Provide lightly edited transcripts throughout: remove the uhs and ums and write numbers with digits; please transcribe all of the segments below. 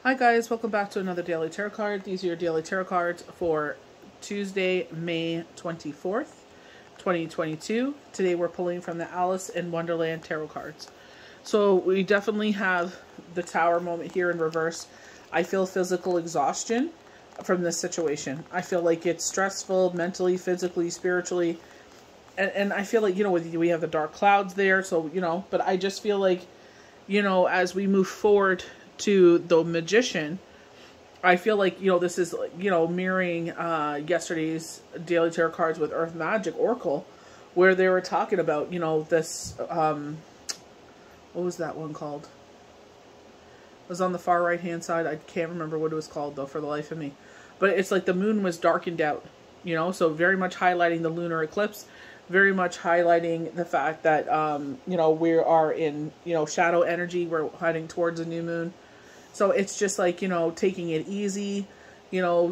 Hi guys, welcome back to another daily tarot card. These are your daily tarot cards for Tuesday, May 24th, 2022. Today we're pulling from the Alice in Wonderland tarot cards. So we definitely have the Tower moment here in reverse. I feel physical exhaustion from this situation. I feel like it's stressful mentally, physically, spiritually. And I feel like, we have the dark clouds there. So, but I just feel like, as we move forward to the Magician, I feel like, this is, mirroring yesterday's Daily Tarot cards with Earth Magic Oracle, where they were talking about, this, what was that one called? It was on the far right-hand side. I can't remember what it was called, though, for the life of me. But it's like the moon was darkened out, so very much highlighting the lunar eclipse, very much highlighting the fact that, we are in, shadow energy. We're heading towards a new moon. So it's just like, taking it easy,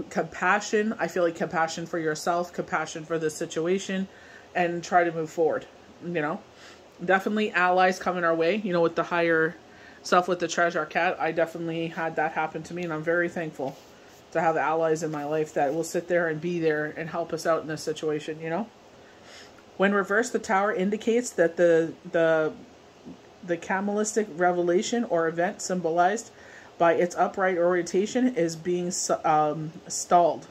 compassion. I feel like compassion for yourself, compassion for the situation, and try to move forward, Definitely allies coming our way, with the higher self with the treasure cat. I definitely had that happen to me, and I'm very thankful to have allies in my life that will sit there and be there and help us out in this situation, When reversed, the Tower indicates that the Kabbalistic revelation or event symbolized by its upright orientation is being stalled.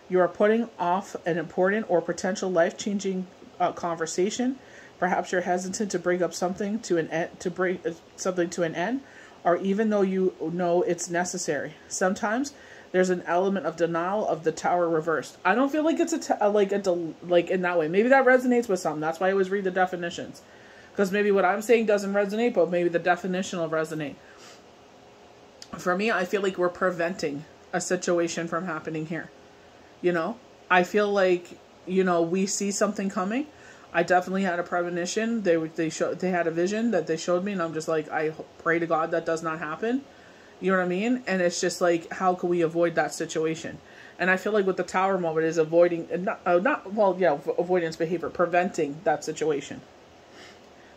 You are putting off an important or potential life-changing conversation. Perhaps you're hesitant to bring up something to an end, or even though you know it's necessary. Sometimes there's an element of denial of the Tower reversed. I don't feel like it's like in that way. Maybe that resonates with some. That's why I always read the definitions, because maybe what I'm saying doesn't resonate, but maybe the definition will resonate. For me, I feel like we're preventing a situation from happening here. I feel like, we see something coming. I definitely had a premonition. They had a vision that they showed me, and I'm just like, I pray to God that does not happen. You know what I mean? And it's just like, how can we avoid that situation? And I feel like with the Tower moment is avoiding, avoidance behavior, preventing that situation.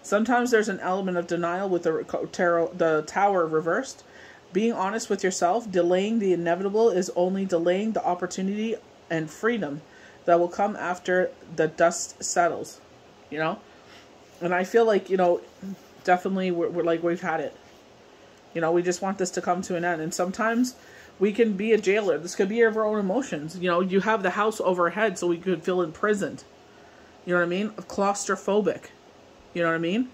Sometimes there's an element of denial with the Tower reversed. Being honest with yourself, delaying the inevitable is only delaying the opportunity and freedom that will come after the dust settles, And I feel like, definitely we're like, we've had it. We just want this to come to an end. And sometimes we can be a jailer. This could be of our own emotions. You have the house overhead, so we could feel imprisoned. You know what I mean? Claustrophobic. You know what I mean?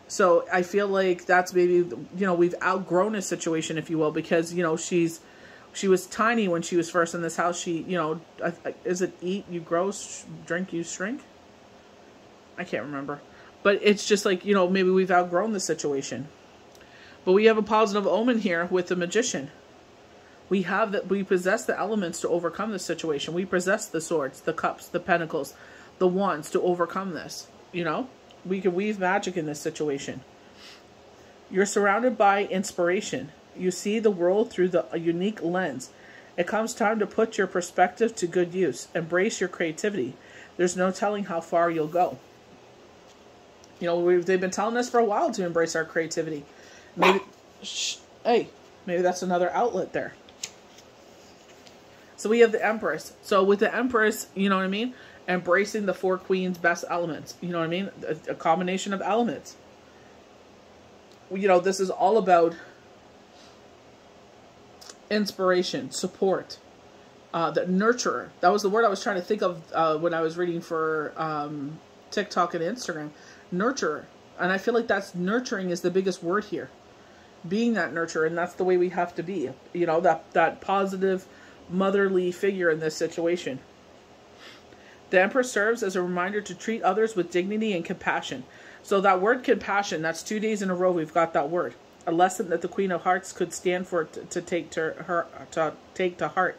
So I feel like that's maybe, we've outgrown a situation, if you will, because, she was tiny when she was first in this house. She, is it eat, you grow, drink, you shrink? I can't remember. But it's just like, maybe we've outgrown the situation. But we have a positive omen here with the Magician. We possess the elements to overcome this situation. We possess the swords, the cups, the pentacles, the wands to overcome this, We can weave magic in this situation. You're surrounded by inspiration. You see the world through a unique lens. It comes time to put your perspective to good use. Embrace your creativity. There's no telling how far you'll go. They've been telling us for a while to embrace our creativity. Maybe that's another outlet there. So we have the Empress. So with the Empress, you know what I mean? Embracing the four queens' best elements. You know what I mean? A combination of elements. This is all about inspiration, support, the nurturer. That was the word I was trying to think of when I was reading for TikTok and Instagram. Nurturer. And I feel like that's nurturing is the biggest word here. Being that nurturer, and that's the way we have to be. That positive, motherly figure in this situation. The Empress serves as a reminder to treat others with dignity and compassion. So that word compassion, that's 2 days in a row we've got that word. A lesson that the Queen of Hearts could stand for to take to heart.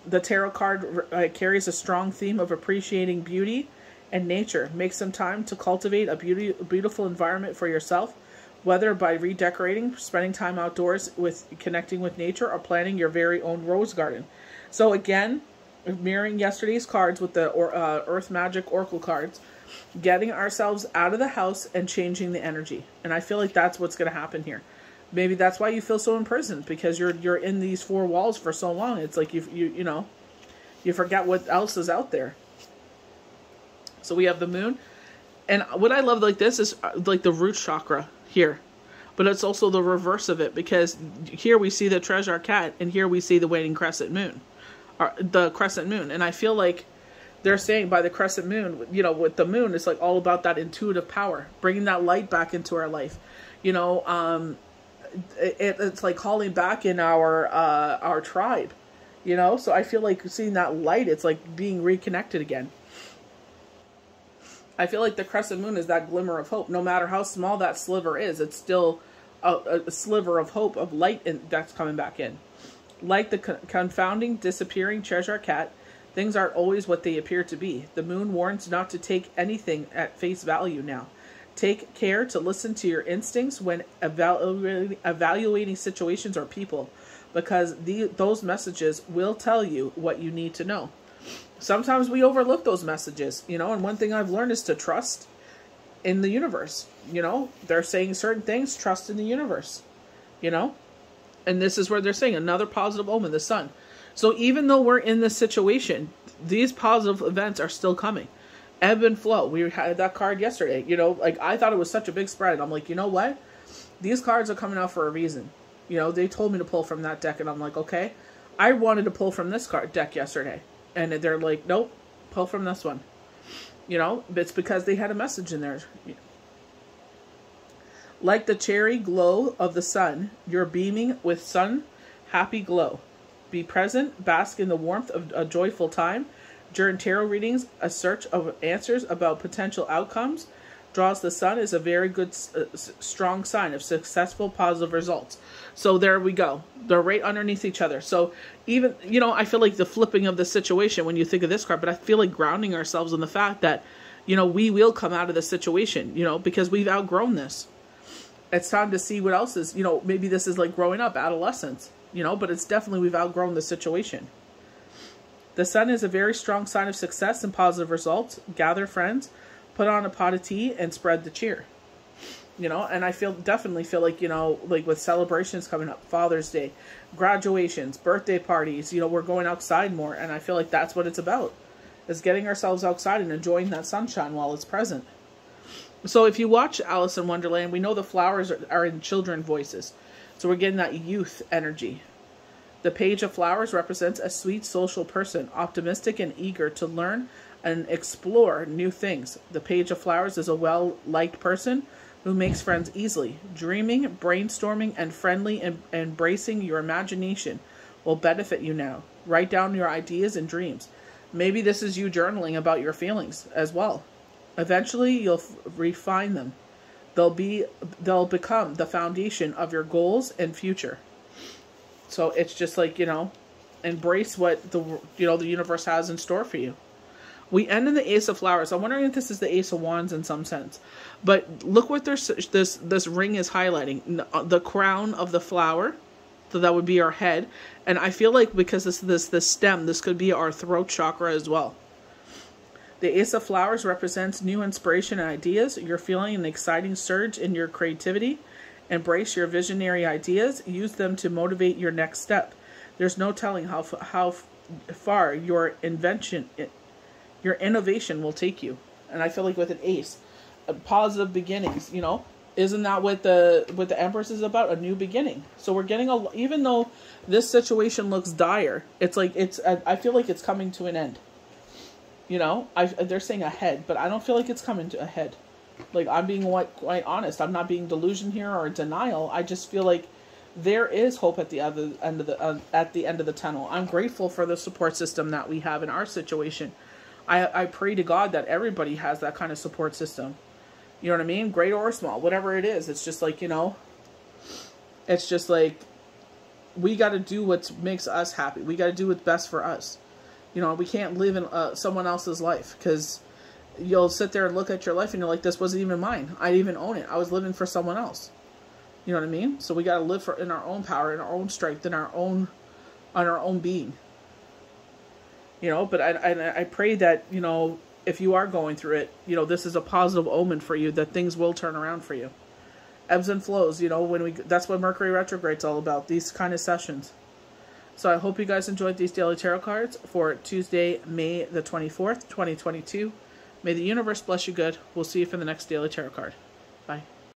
The tarot card carries a strong theme of appreciating beauty and nature. Make some time to cultivate a beautiful environment for yourself, whether by redecorating, spending time outdoors with connecting with nature, or planting your very own rose garden. So again, mirroring yesterday's cards with the Earth Magic Oracle cards, getting ourselves out of the house and changing the energy. And I feel like that's what's going to happen here. Maybe that's why you feel so imprisoned, because you're in these four walls for so long. It's like you know, you forget what else is out there. So we have the moon. And what I love like this is like the root chakra here. But it's also the reverse of it, because here we see the treasure cat and here we see the waning crescent moon. Or the crescent moon. And I feel like they're saying by the crescent moon, you know, with the moon, it's like all about that intuitive power, bringing that light back into our life. You know, it's like calling back in our tribe, you know? So I feel like seeing that light, it's like being reconnected again. I feel like the crescent moon is that glimmer of hope. No matter how small that sliver is, it's still a sliver of hope, of light that's coming back in. Like the confounding, disappearing treasure cat, things aren't always what they appear to be. The moon warns not to take anything at face value now. Take care to listen to your instincts when evaluating situations or people, because those messages will tell you what you need to know. Sometimes we overlook those messages, you know, and one thing I've learned is to trust in the universe. You know, they're saying certain things, trust in the universe, you know, and this is where they're saying another positive omen, the sun. So even though we're in this situation, these positive events are still coming. Ebb and flow. We had that card yesterday, you know, like I thought it was such a big spread. I'm like, you know what? These cards are coming out for a reason. You know, they told me to pull from that deck and I'm like, okay, I wanted to pull from this card deck yesterday. And they're like, nope, pull from this one. You know, it's because they had a message in there. Like the cherry glow of the sun, you're beaming with sun happy glow. Be present, bask in the warmth of a joyful time. During tarot readings, a search of answers about potential outcomes draws the sun is a very good, strong sign of successful, positive results. So there we go. They're right underneath each other. So even, you know, I feel like the flipping of the situation when you think of this card, but I feel like grounding ourselves in the fact that, you know, we will come out of this situation, you know, because we've outgrown this. It's time to see what else is, you know, maybe this is like growing up, adolescence, you know, but it's definitely we've outgrown the situation. The sun is a very strong sign of success and positive results. Gather friends, put on a pot of tea, and spread the cheer. You know, and I definitely feel like, you know, like with celebrations coming up, Father's Day, graduations, birthday parties, you know, we're going outside more. And I feel like that's what it's about, is getting ourselves outside and enjoying that sunshine while it's present. So if you watch Alice in Wonderland, we know the flowers are in children voices. So we're getting that youth energy. The Page of Flowers represents a sweet social person, optimistic and eager to learn and explore new things. The Page of Flowers is a well-liked person who makes friends easily. Dreaming, brainstorming, and friendly and embracing your imagination will benefit you now. Write down your ideas and dreams. Maybe this is you journaling about your feelings as well. Eventually, you'll refine them. They'll become the foundation of your goals and future. So it's just like, you know, embrace what the universe has in store for you. We end in the Ace of Flowers. I'm wondering if this is the Ace of Wands in some sense. But look what this ring is highlighting. The crown of the flower. So that would be our head. And I feel like because this stem, this could be our throat chakra as well. The Ace of Flowers represents new inspiration and ideas. You're feeling an exciting surge in your creativity. Embrace your visionary ideas. Use them to motivate your next step. There's no telling how far your innovation will take you. And I feel like with an ace, positive beginnings, you know, isn't that what the Empress is about? A new beginning. So we're getting even though this situation looks dire, it's like I feel like it's coming to an end. You know, they're saying ahead, but I don't feel like it's coming to a head. Like, I'm being quite honest. I'm not being delusion here or denial. I just feel like there is hope at the end of the tunnel. I'm grateful for the support system that we have in our situation. I pray to God that everybody has that kind of support system. You know what I mean? Great or small, whatever it is. It's just like, you know, it's just like we got to do what makes us happy. We got to do what's best for us. You know, we can't live in someone else's life, because you'll sit there and look at your life and you're like, this wasn't even mine. I didn't even own it. I was living for someone else. You know what I mean? So we got to live in our own power, in our own strength, on our own being. You know, but I pray that, you know, if you are going through it, you know, this is a positive omen for you, that things will turn around for you. ebbs and flows. You know, that's what Mercury retrograde's all about. These kind of sessions. So I hope you guys enjoyed these daily tarot cards for Tuesday, May the 24th, 2022. May the universe bless you good. We'll see you for the next daily tarot card. Bye.